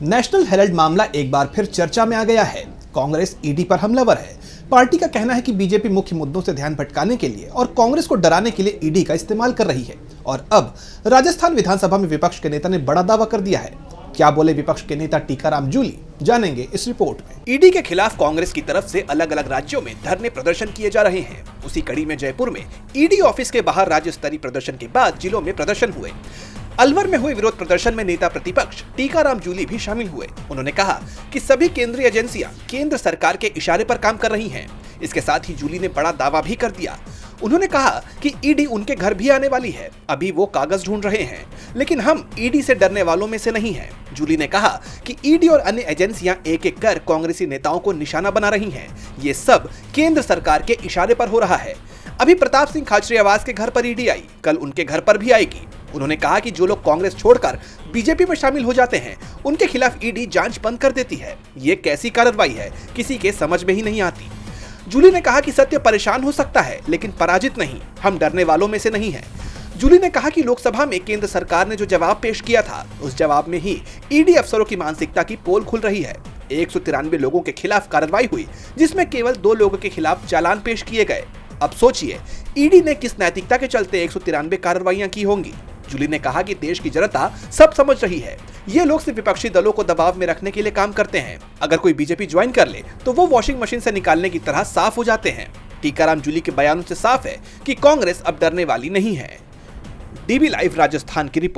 National Herald मामला एक बार फिर चर्चा में आ गया है। कांग्रेस ईडी पर हमलावर है। पार्टी का कहना है कि बीजेपी मुख्य मुद्दों से ध्यान भटकाने के लिए और कांग्रेस को डराने के लिए ईडी का इस्तेमाल कर रही है। और अब राजस्थान विधानसभा में विपक्ष के नेता ने बड़ा दावा कर दिया है। क्या बोले विपक्ष के नेता टीकाराम जूली, जानेंगे इस रिपोर्ट में। ईडी के खिलाफ कांग्रेस की तरफ से अलग अलग राज्यों में धरने प्रदर्शन किए जा रहे हैं। उसी कड़ी में जयपुर में ईडी ऑफिस के बाहर राज्य स्तरीय प्रदर्शन के बाद जिलों में प्रदर्शन हुए। अलवर में हुए विरोध प्रदर्शन में नेता प्रतिपक्ष टीकाराम जूली भी शामिल हुए। उन्होंने कहा कि सभी केंद्रीय एजेंसियां केंद्र सरकार के इशारे पर काम कर रही हैं। इसके साथ ही जूली ने बड़ा दावा भी कर दिया। उन्होंने कहा कि ईडी उनके घर भी आने वाली है। अभी वो कागज ढूंढ रहे हैं, लेकिन हम ईडी से डरने वालों में से नहीं हैं। जूली ने कहा कि ईडी और अन्य एजेंसियां एक एक कर कांग्रेसी नेताओं को निशाना बना रही हैं। ये सब केंद्र सरकार के इशारे पर हो रहा है। अभी प्रताप सिंह खाचरियावास के घर पर ईडी आई, कल उनके घर पर भी आएगी। उन्होंने कहा कि जो लोग कांग्रेस छोड़कर बीजेपी में शामिल हो जाते हैं, उनके खिलाफ ईडी जांच बंद कर देती है। ये कैसी कार्रवाई है, किसी के समझ में ही नहीं आती। जूली ने कहा कि सत्य परेशान हो सकता है, लेकिन पराजित नहीं। हम डरने वालों में से नहीं हैं। जूली ने कहा कि लोकसभा में केंद्र सरकार ने जो जवाब पेश किया था, उस जवाब में ही ईडी अफसरों की मानसिकता की पोल खुल रही है। 193 लोगों के खिलाफ कार्रवाई हुई, जिसमें केवल 2 लोगों के खिलाफ चालान पेश किए गए। अब सोचिए ईडी ने किस नैतिकता के चलते 193 कार्रवाइयां की होंगी। जूली ने कहा कि देश की जनता सब समझ रही है। ये लोग सिर्फ विपक्षी दलों को दबाव में रखने के लिए काम करते हैं। अगर कोई बीजेपी ज्वाइन कर ले तो वो वॉशिंग मशीन से निकालने की तरह साफ हो जाते हैं। टीकाराम जूली के बयानों से साफ है कि कांग्रेस अब डरने वाली नहीं है। डीबी लाइव राजस्थान की रिपोर्ट।